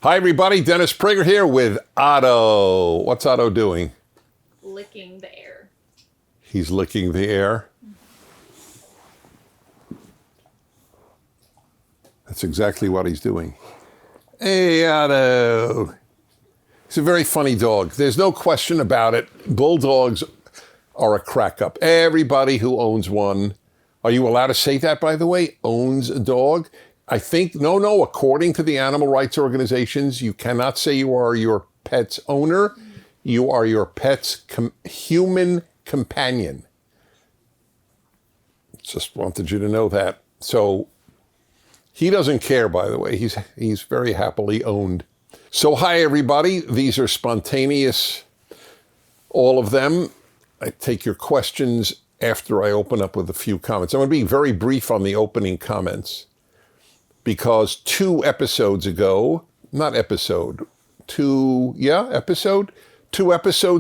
Hi, everybody. Dennis Prager here with Otto. What's Otto doing? Licking the air. He's licking the air. That's exactly what he's doing. Hey, Otto. He's a very funny dog. There's no question about it. Bulldogs are a crack up. Everybody who owns one, are you allowed to say that, by the way, owns a dog? I think, no, according to the animal rights organizations, you cannot say you are your pet's owner. You are your pet's human companion. Just wanted you to know that. So he doesn't care, by the way. He's very happily owned. So hi, everybody. These are spontaneous, all of them. I take your questions after I open up with a few comments. I'm going to be very brief on the opening comments because 2 episodes ago, 2 episodes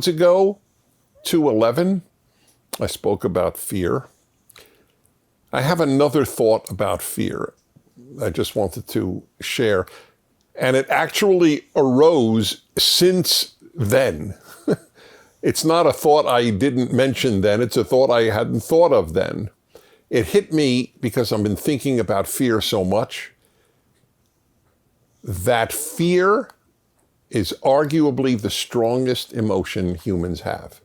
ago, 211, I spoke about fear. I have another thought about fear I just wanted to share. And it actually arose since then. It's not a thought I didn't mention then. It's a thought I hadn't thought of then. It hit me because I've been thinking about fear so much. That fear is arguably the strongest emotion humans have.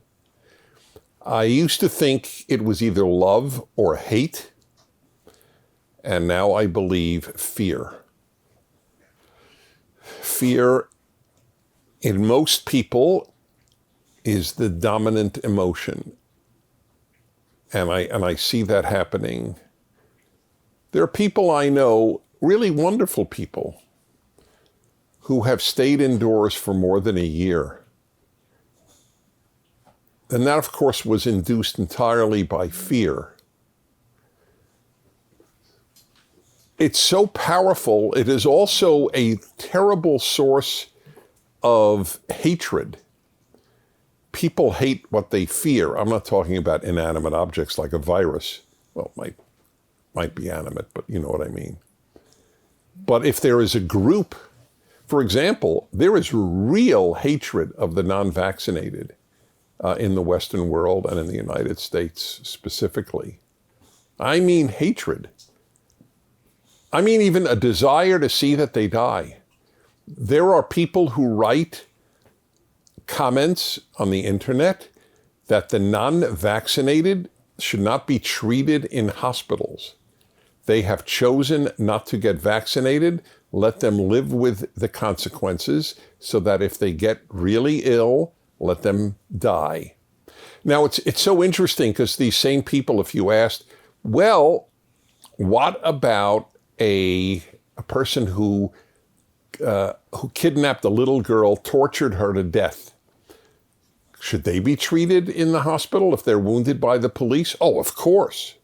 I used to think it was either love or hate. And now I believe fear. Fear in most people is the dominant emotion. And I see that happening. There are people I know, really wonderful people, who have stayed indoors for more than a year. And that, of course, was induced entirely by fear. It's so powerful. It is also a terrible source of hatred. People hate what they fear. I'm not talking about inanimate objects like a virus. Well, it might be animate, but you know what I mean. But if there is a group, for example, there is real hatred of the non-vaccinated in the Western world and in the United States specifically. I mean hatred. I mean even a desire to see that they die. There are people who write comments on the internet that the non-vaccinated should not be treated in hospitals. They have chosen not to get vaccinated. Let them live with the consequences so that if they get really ill, let them die. Now, it's so interesting because these same people, if you asked, well, what about a person who kidnapped a little girl, tortured her to death? Should they be treated in the hospital if they're wounded by the police? Oh, of course.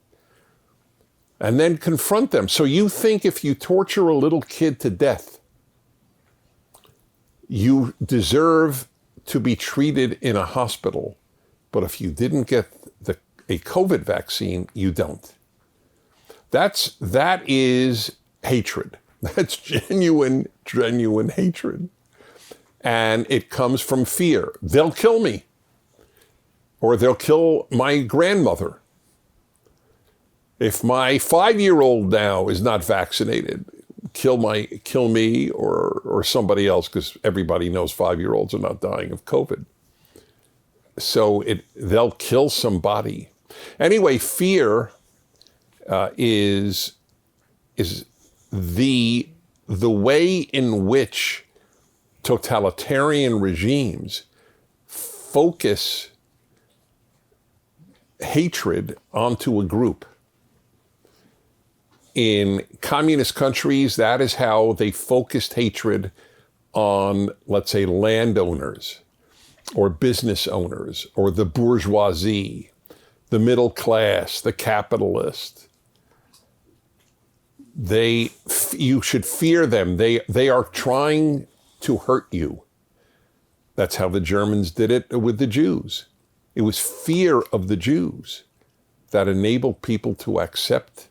And then confront them. So you think if you torture a little kid to death, you deserve to be treated in a hospital, but if you didn't get a COVID vaccine, you don't. That is hatred. That's genuine hatred. And it comes from fear. They'll kill me. Or they'll kill my grandmother. If my 5-year-old now is not vaccinated, kill me or somebody else, because everybody knows 5-year-olds are not dying of COVID. So they'll kill somebody. Anyway, fear is the way in which totalitarian regimes focus hatred onto a group. In communist countries, that is how they focused hatred on, let's say, landowners or business owners or the bourgeoisie, the middle class, the capitalist. You should fear them. They are trying to hurt you. That's how the Germans did it with the Jews. It was fear of the Jews that enabled people to accept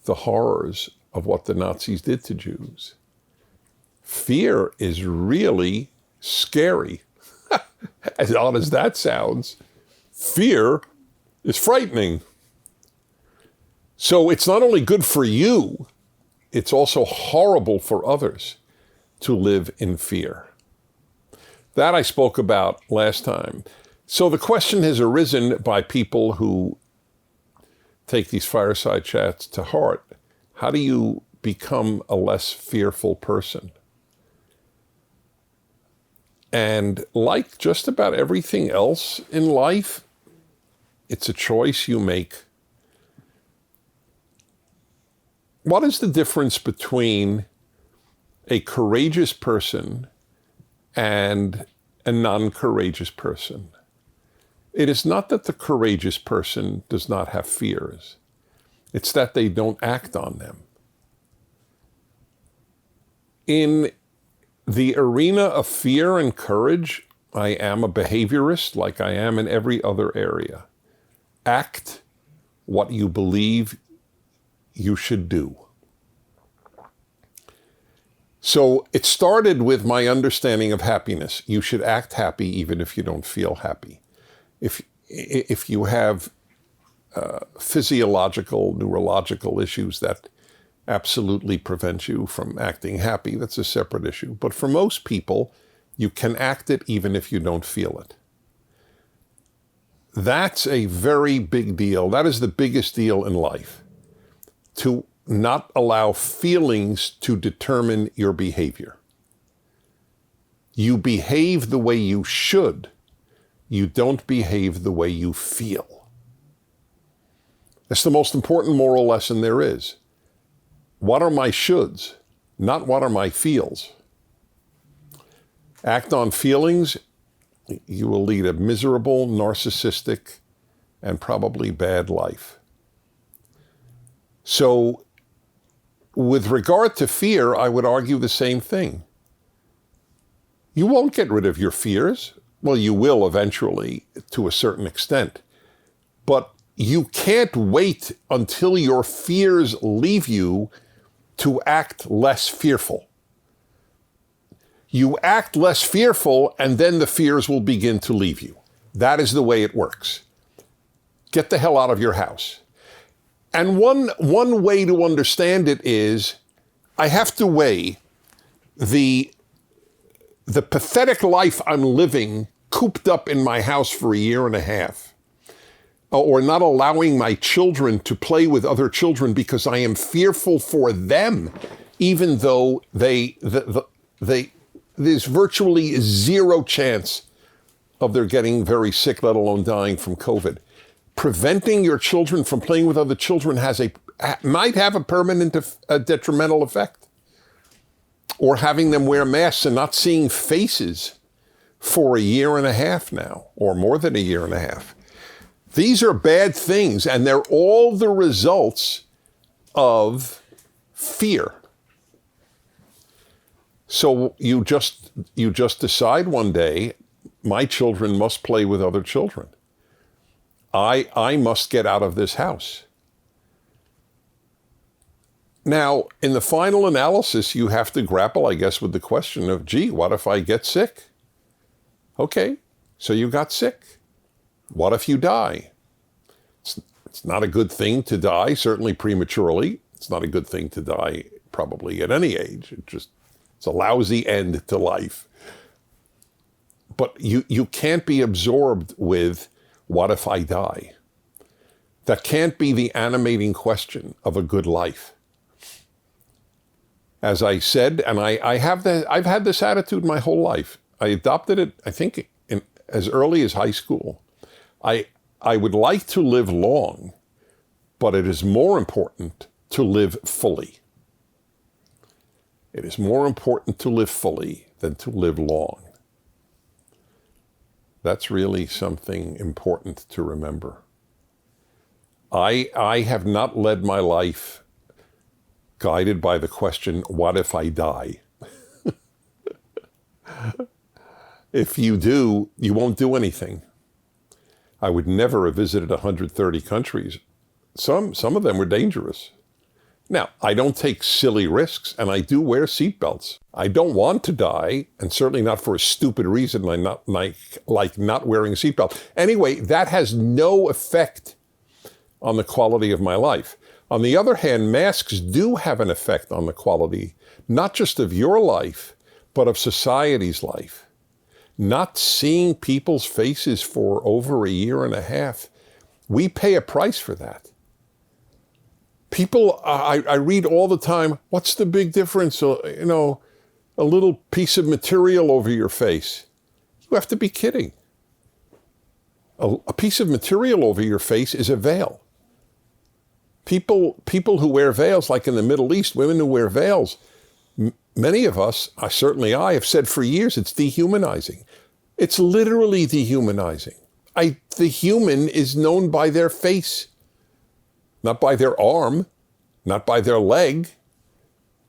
the horrors of what the Nazis did to Jews. Fear is really scary. As odd as that sounds, fear is frightening. So it's not only good for you, it's also horrible for others to live in fear. That I spoke about last time. So the question has arisen by people who take these fireside chats to heart. How do you become a less fearful person? And like just about everything else in life, it's a choice you make. What is the difference between a courageous person and a non-courageous person? It is not that the courageous person does not have fears. It's that they don't act on them. In the arena of fear and courage, I am a behaviorist like I am in every other area. Act what you believe you should do. So it started with my understanding of happiness. You should act happy even if you don't feel happy. If you have physiological, neurological issues that absolutely prevent you from acting happy, that's a separate issue. But for most people, you can act it even if you don't feel it. That's a very big deal. That is the biggest deal in life. To not allow feelings to determine your behavior. You behave the way you should. You don't behave the way you feel. That's the most important moral lesson there is. What are my shoulds, not what are my feels? Act on feelings, you will lead a miserable, narcissistic, and probably bad life. So, with regard to fear, I would argue the same thing. You won't get rid of your fears. Well, you will eventually, to a certain extent. But you can't wait until your fears leave you to act less fearful. You act less fearful, and then the fears will begin to leave you. That is the way it works. Get the hell out of your house. And one way to understand it is, I have to weigh the pathetic life I'm living cooped up in my house for a year and a half, or not allowing my children to play with other children because I am fearful for them, even though there's virtually zero chance of their getting very sick, let alone dying from COVID. Preventing your children from playing with other children might have a permanent detrimental effect. Or having them wear masks and not seeing faces for a year and a half now, or more than a year and a half. These are bad things, and they're all the results of fear. So you just decide one day, my children must play with other children. I must get out of this house. Now, in the final analysis, you have to grapple, I guess, with the question of, gee, what if I get sick? Okay, so you got sick. What if you die? It's not a good thing to die, certainly prematurely. It's not a good thing to die probably at any age. It's a lousy end to life. But you can't be absorbed with, what if I die? That can't be the animating question of a good life. As I said, and I've had this attitude my whole life. I adopted it, I think, as early as high school. I would like to live long, but it is more important to live fully. It is more important to live fully than to live long. That's really something important to remember. I have not led my life guided by the question, what if I die? If you do, you won't do anything. I would never have visited 130 countries. Some of them were dangerous. Now, I don't take silly risks, and I do wear seatbelts. I don't want to die, and certainly not for a stupid reason like not wearing a seatbelt. Anyway, that has no effect on the quality of my life. On the other hand, masks do have an effect on the quality, not just of your life, but of society's life. Not seeing people's faces for over a year and a half, we pay a price for that. People, I read all the time, what's the big difference? A little piece of material over your face. You have to be kidding. A piece of material over your face is a veil. People who wear veils, like in the Middle East, women who wear veils, many of us, certainly I, have said for years, it's dehumanizing. It's literally dehumanizing. The human is known by their face, not by their arm, not by their leg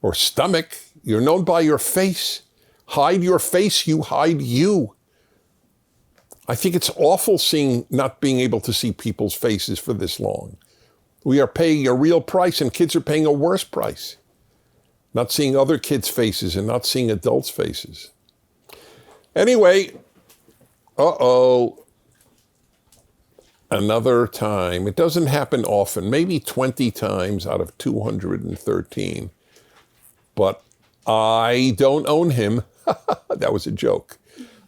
or stomach. You're known by your face. Hide your face, you hide you. I think it's awful not being able to see people's faces for this long. We are paying a real price, and kids are paying a worse price. Not seeing other kids' faces and not seeing adults' faces. Anyway, another time. It doesn't happen often, maybe 20 times out of 213. But I don't own him. That was a joke.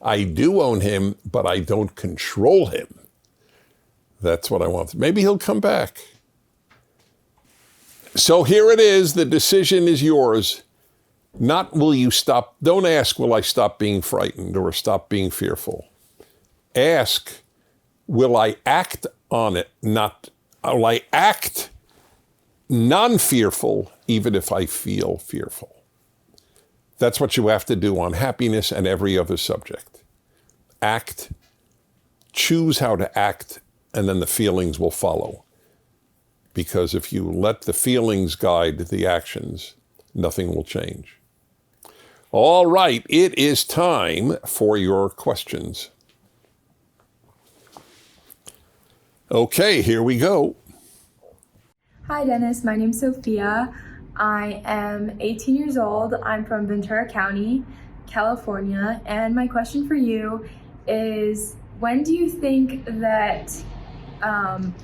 I do own him, but I don't control him. That's what I want. Maybe he'll come back. So here it is. The decision is yours. Not will you stop. Don't ask, will I stop being frightened or stop being fearful? Ask, will I act on it? Will I act non-fearful even if I feel fearful? That's what you have to do on happiness and every other subject. Act, choose how to act, and then the feelings will follow. Because if you let the feelings guide the actions, nothing will change. All right, it is time for your questions. Okay, here we go. Hi, Dennis. My name's Sophia. I am 18 years old. I'm from Ventura County, California. And my question for you is, when do you think that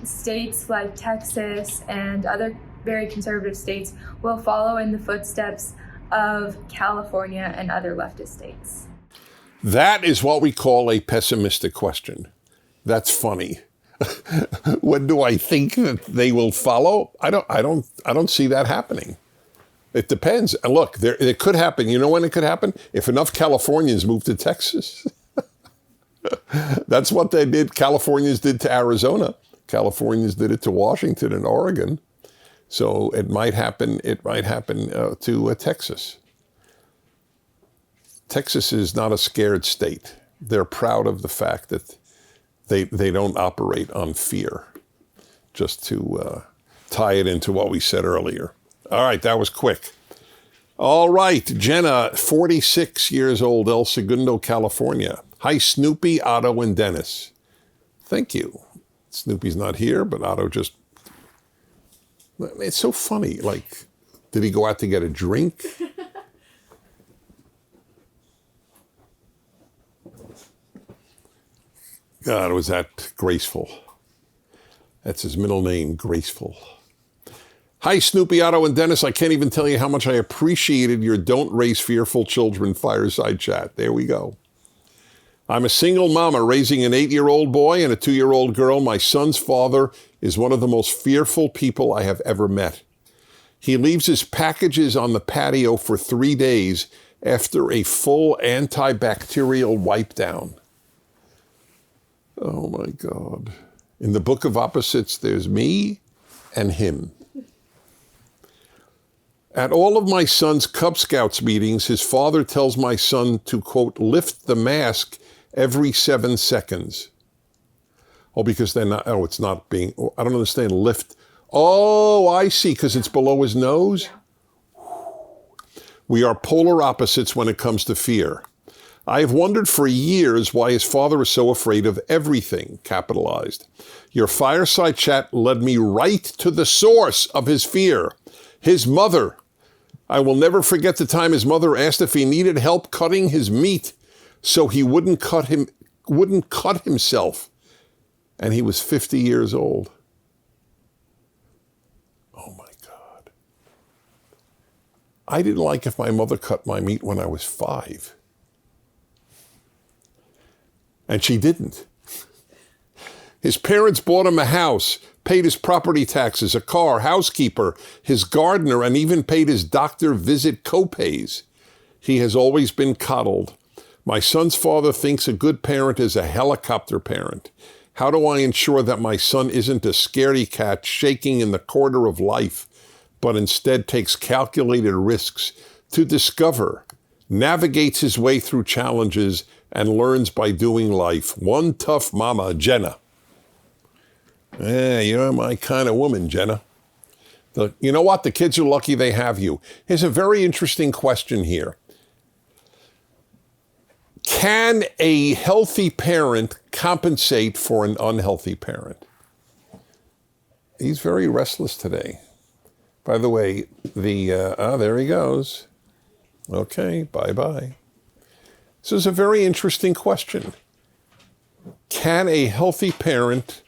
states like Texas and other very conservative states will follow in the footsteps of California and other leftist states? That is what we call a pessimistic question. That's funny. When do I think that they will follow? I don't see that happening. It depends. And look, it could happen. You know when it could happen? If enough Californians move to Texas. That's what they did. Californians did to Arizona. Californians did it to Washington and Oregon. So it might happen. It might happen to Texas. Texas is not a scared state. They're proud of the fact that they don't operate on fear. Just to tie it into what we said earlier. All right, that was quick. All right, Jenna, 46 years old, El Segundo, California. Hi, Snoopy, Otto, and Dennis. Thank you. Snoopy's not here, but Otto just... It's so funny. Like, did he go out to get a drink? God, was that graceful. That's his middle name, Graceful. Hi, Snoopy, Otto, and Dennis. I can't even tell you how much I appreciated your Don't Raise Fearful Children fireside chat. There we go. I'm a single mama raising an 8-year-old boy and a 2-year-old girl. My son's father is one of the most fearful people I have ever met. He leaves his packages on the patio for 3 days after a full antibacterial wipe down. Oh my God. In the Book of Opposites, there's me and him. At all of my son's Cub Scouts meetings, his father tells my son to, quote, lift the mask every 7 seconds. Oh, because they're not, it's not being, I don't understand, lift. Oh, I see, because it's below his nose? Yeah. We are polar opposites when it comes to fear. I have wondered for years why his father is so afraid of everything, capitalized. Your fireside chat led me right to the source of his fear. His mother. I will never forget the time his mother asked if he needed help cutting his meat so he wouldn't cut himself. And he was 50 years old. Oh my God. I didn't like if my mother cut my meat when I was 5. And she didn't. His parents bought him a house, paid his property taxes, a car, housekeeper, his gardener, and even paid his doctor visit copays. He has always been coddled. My son's father thinks a good parent is a helicopter parent. How do I ensure that my son isn't a scaredy cat shaking in the corner of life, but instead takes calculated risks to discover, navigates his way through challenges, and learns by doing life? One tough mama, Jenna. You're my kind of woman, Jenna. You know what? The kids are lucky they have you. Here's a very interesting question here. Can a healthy parent compensate for an unhealthy parent? He's very restless today. By the way, there he goes. Okay, bye-bye. This is a very interesting question. Can a healthy parent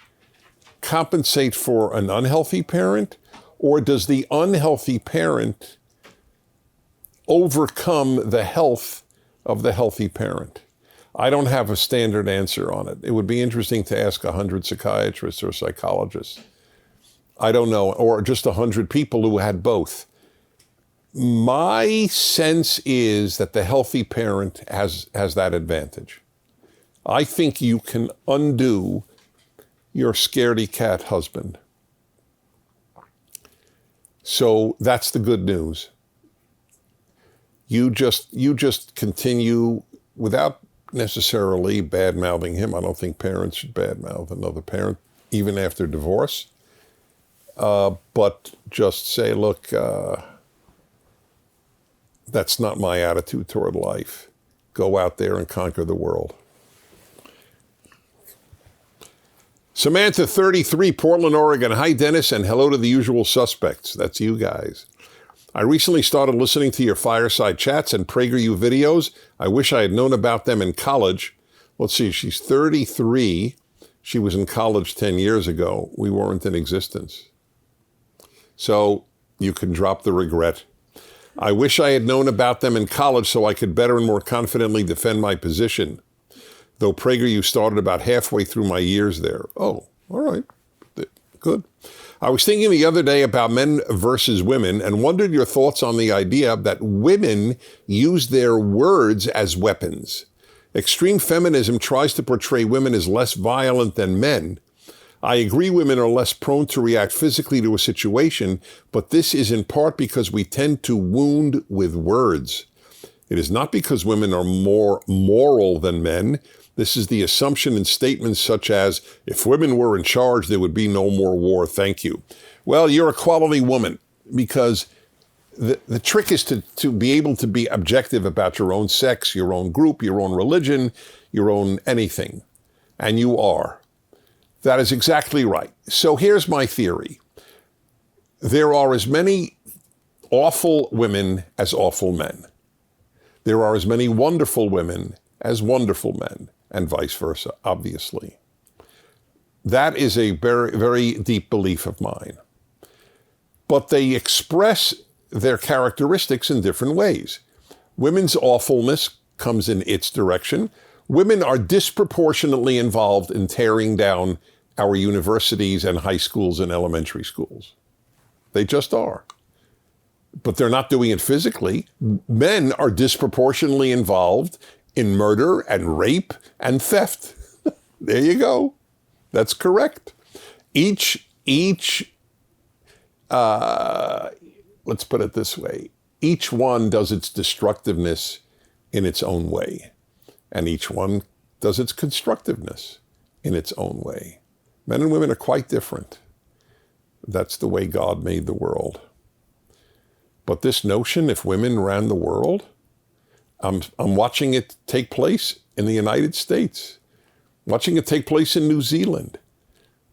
compensate for an unhealthy parent, or does the unhealthy parent overcome the health of the healthy parent? I don't have a standard answer on it. It would be interesting to ask 100 psychiatrists or psychologists. I don't know, or just 100 people who had both. My sense is that the healthy parent has that advantage. I think you can undo your scaredy cat husband. So that's the good news. You just continue without necessarily bad-mouthing him. I don't think parents should bad-mouth another parent, even after divorce. But just say, look, that's not my attitude toward life. Go out there and conquer the world. Samantha, 33, Portland, Oregon. Hi, Dennis, and hello to the usual suspects. That's you guys. I recently started listening to your Fireside chats and PragerU videos. I wish I had known about them in college. Let's see, she's 33. She was in college 10 years ago. We weren't in existence. So you can drop the regret. I wish I had known about them in college so I could better and more confidently defend my position. Though PragerU started about halfway through my years there. Oh, all right. Good. I was thinking the other day about men versus women and wondered your thoughts on the idea that women use their words as weapons. Extreme feminism tries to portray women as less violent than men. I agree women are less prone to react physically to a situation, but this is in part because we tend to wound with words. It is not because women are more moral than men. This is the assumption in statements such as, if women were in charge, there would be no more war, thank you. Well, you're a quality woman, because the trick is to be able to be objective about your own sex, your own group, your own religion, your own anything. And you are. That is exactly right. So here's my theory. There are as many awful women as awful men. There are as many wonderful women as wonderful men, and vice versa, obviously. That is a very, very deep belief of mine. But they express their characteristics in different ways. Women's awfulness comes in its direction. Women are disproportionately involved in tearing down our universities and high schools and elementary schools. They just are. But they're not doing it physically. Men are disproportionately involved in murder and rape and theft. There you go. That's correct. Let's put it this way. Each one does its destructiveness in its own way, and each one does its constructiveness in its own way. Men and women are quite different. That's the way God made the world. But this notion, if women ran the world, I'm watching it take place in the United States, watching it take place in New Zealand,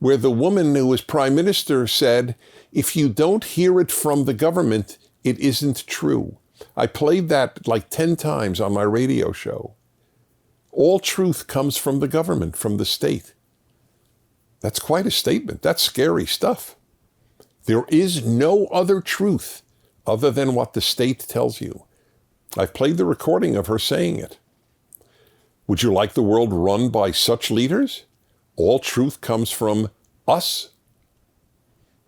where the woman who was prime minister said, if you don't hear it from the government, it isn't true. I played that like 10 times on my radio show. All truth comes from the government, from the state. That's quite a statement. That's scary stuff. There is no other truth other than what the state tells you. I've played the recording of her saying it. Would you like the world run by such leaders? All truth comes from us.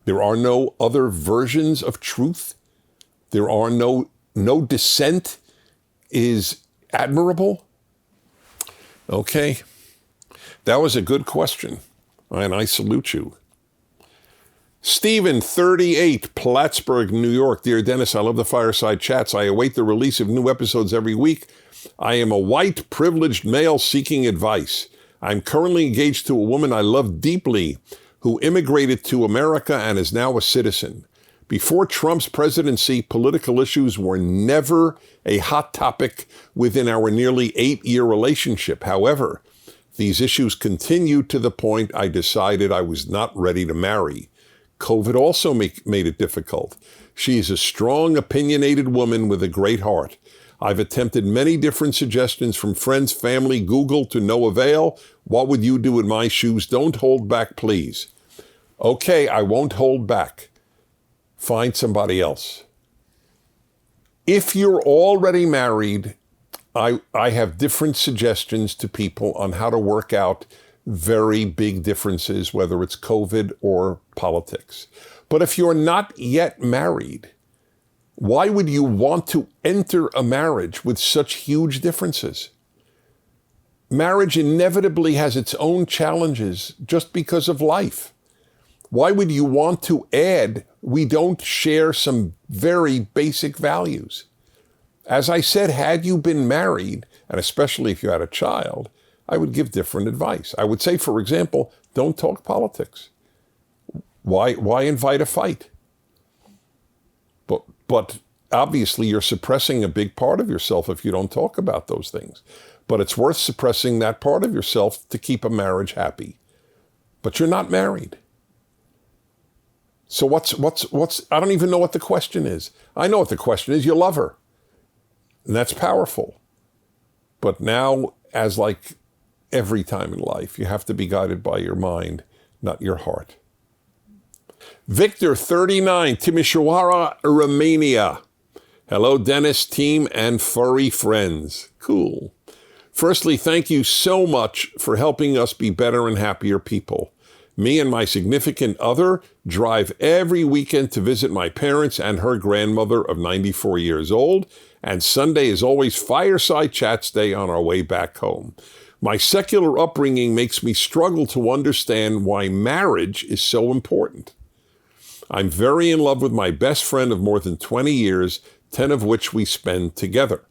There are no other versions of truth. There are no dissent is admirable. Okay, that was a good question, and I salute you. Stephen, 38, Plattsburgh, New York. Dear Dennis, I love the Fireside Chats. I await the release of new episodes every week. I am a white, privileged male seeking advice. I'm currently engaged to a woman I love deeply who immigrated to America and is now a citizen. Before Trump's presidency, political issues were never a hot topic within our nearly 8-year relationship. However, these issues continued to the point I decided I was not ready to marry. COVID also made it difficult. She is a strong, opinionated woman with a great heart. I've attempted many different suggestions from friends, family, Google to no avail. What would you do in my shoes? Don't hold back, please. Okay, I won't hold back. Find somebody else. If you're already married, I have different suggestions to people on how to work out very big differences, whether it's COVID or politics. But if you're not yet married, why would you want to enter a marriage with such huge differences? Marriage inevitably has its own challenges just because of life. Why would you want to add, we don't share some very basic values? As I said, had you been married, and especially if you had a child, I would give different advice. I would say, for example, don't talk politics. Why invite a fight? But obviously you're suppressing a big part of yourself if you don't talk about those things. But it's worth suppressing that part of yourself to keep a marriage happy. But you're not married. So what's I don't even know what the question is. I know what the question is. You love her. And that's powerful. But now, as like every time in life, you have to be guided by your mind, not your heart. Victor, 39, Timișoara, Romania. Hello, Dennis, team, and furry friends. Cool. Firstly, thank you so much for helping us be better and happier people. Me and my significant other drive every weekend to visit my parents and her grandmother of 94 years old, and Sunday is always Fireside Chats Day on our way back home. My secular upbringing makes me struggle to understand why marriage is so important. I'm very in love with my best friend of more than 20 years, 10 of which we spend together,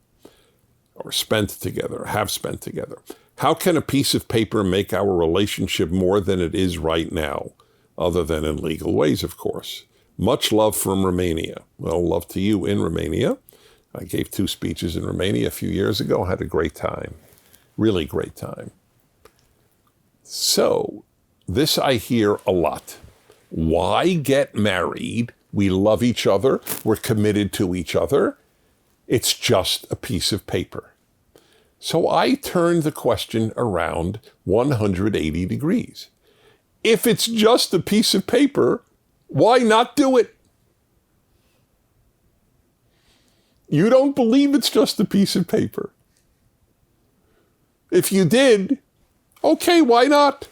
or have spent together. How can a piece of paper make our relationship more than it is right now, other than in legal ways, of course? Much love from Romania. Well, love to you in Romania. I gave 2 speeches in Romania a few years ago. Had a great time. Really great time. So, this I hear a lot. Why get married? We love each other. We're committed to each other. It's just a piece of paper. So I turned the question around 180 degrees. If it's just a piece of paper, why not do it? You don't believe it's just a piece of paper. If you did, okay, why not?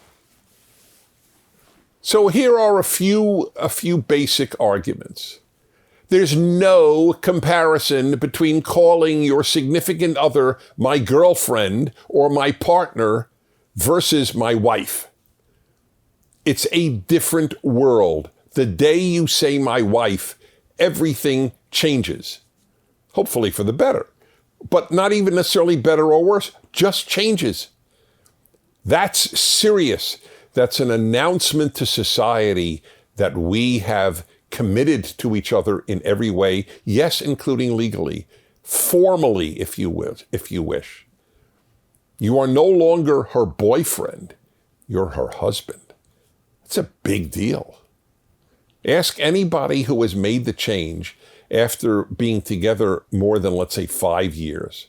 So here are a few basic arguments. There's no comparison between calling your significant other my girlfriend or my partner versus my wife. It's a different world. The day you say my wife, everything changes. Hopefully for the better, but not even necessarily better or worse, just changes. That's serious. That's an announcement to society that we have committed to each other in every way, yes, including legally, formally, if you wish. You are no longer her boyfriend, you're her husband. It's a big deal. Ask anybody who has made the change after being together more than, let's say, 5 years.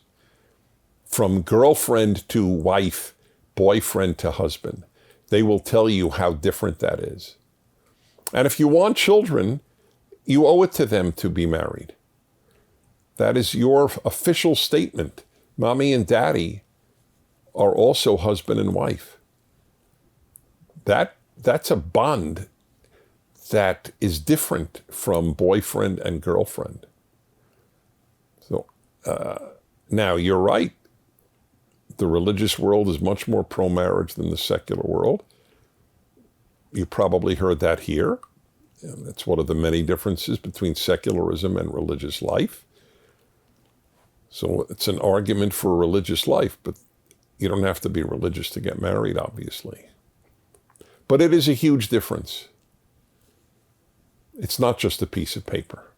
From girlfriend to wife, boyfriend to husband. They will tell you how different that is. And if you want children, you owe it to them to be married. That is your official statement. Mommy and daddy are also husband and wife. That's a bond that is different from boyfriend and girlfriend. So now you're right. The religious world is much more pro-marriage than the secular world. You probably heard that here. And that's one of the many differences between secularism and religious life. So it's an argument for a religious life, but you don't have to be religious to get married, obviously. But it is a huge difference. It's not just a piece of paper.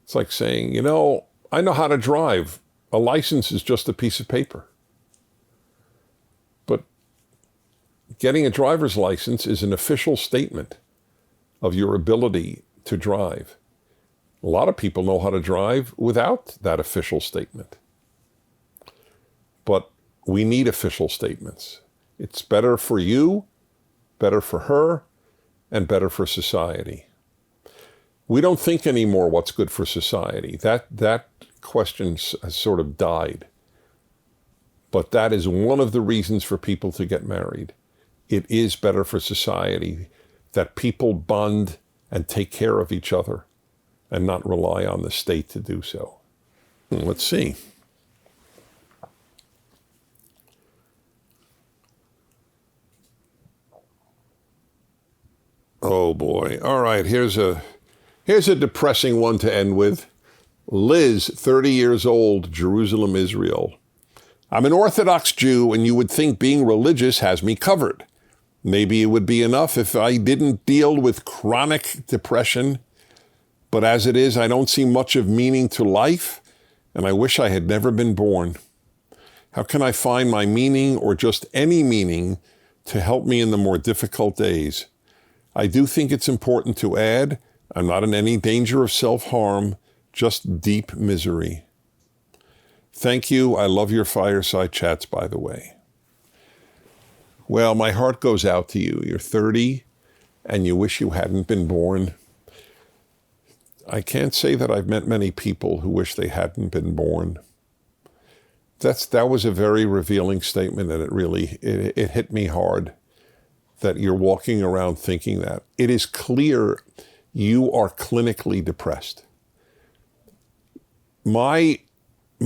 It's like saying, I know how to drive. A license is just a piece of paper. But getting a driver's license is an official statement of your ability to drive. A lot of people know how to drive without that official statement. But we need official statements. It's better for you, better for her, and better for society. We don't think anymore what's good for society. That question has sort of died. But that is one of the reasons for people to get married. It is better for society that people bond and take care of each other and not rely on the state to do so. Let's see. Oh boy. All right, here's a depressing one to end with. Liz, 30 years old, Jerusalem, Israel. I'm an Orthodox Jew, and you would think being religious has me covered. Maybe it would be enough if I didn't deal with chronic depression, but as it is, I don't see much of meaning to life, and I wish I had never been born. How can I find my meaning or just any meaning to help me in the more difficult days? I do think it's important to add, I'm not in any danger of self-harm, just deep misery. Thank you. I love your fireside chats, by the way. Well, my heart goes out to you. You're 30 and you wish you hadn't been born. I can't say that I've met many people who wish they hadn't been born. That was a very revealing statement, and it hit me hard that you're walking around thinking that. It is clear you are clinically depressed. My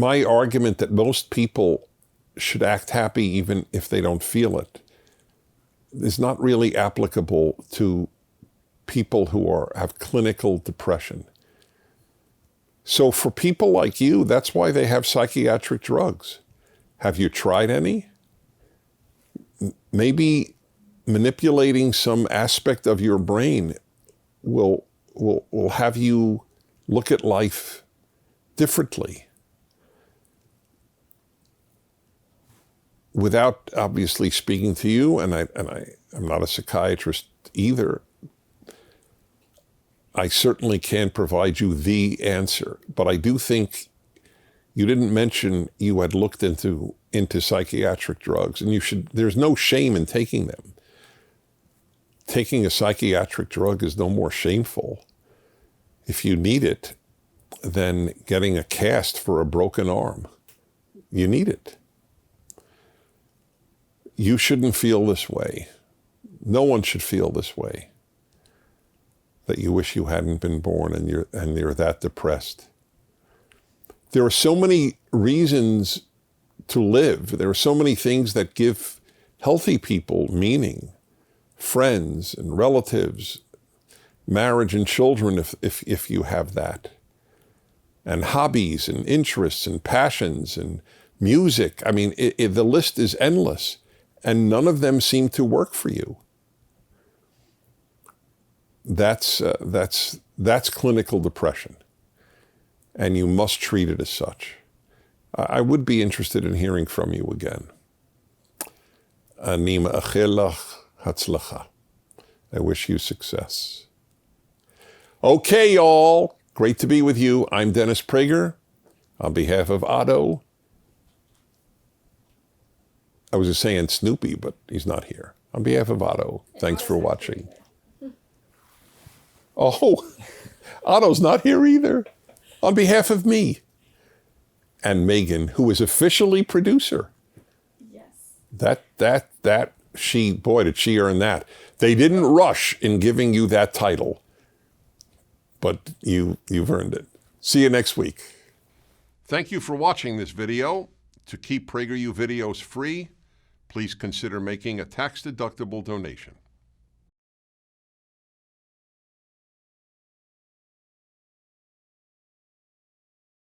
argument that most people should act happy even if they don't feel it is not really applicable to people who have clinical depression. So for people like you, that's why they have psychiatric drugs. Have you tried any? Maybe manipulating some aspect of your brain will have you look at life differently. Without obviously speaking to you, and I'm not a psychiatrist either, I certainly can't provide you the answer. But I do think you didn't mention you had looked into psychiatric drugs, and there's no shame in taking them. Taking a psychiatric drug is no more shameful, if you need it, than getting a cast for a broken arm. You need it. You shouldn't feel this way. No one should feel this way, that you wish you hadn't been born and you're that depressed. There are so many reasons to live. There are so many things that give healthy people meaning. Friends and relatives, marriage and children, if you have that, and hobbies and interests and passions and music. I mean, the list is endless, and none of them seem to work for you. That's clinical depression, and you must treat it as such. I would be interested in hearing from you again. אני מאחל לך Hatzlacha. I wish you success. Okay, y'all. Great to be with you. I'm Dennis Prager. On behalf of Otto, I was just saying Snoopy, but he's not here. On behalf of Otto, thanks for watching. Oh, Otto's not here either. On behalf of me and Megan, who is officially producer. Yes. Boy, did she earn that. They didn't rush in giving you that title, but you've earned it. See you next week. Thank you for watching this video. To keep PragerU videos free, please consider making a tax-deductible donation.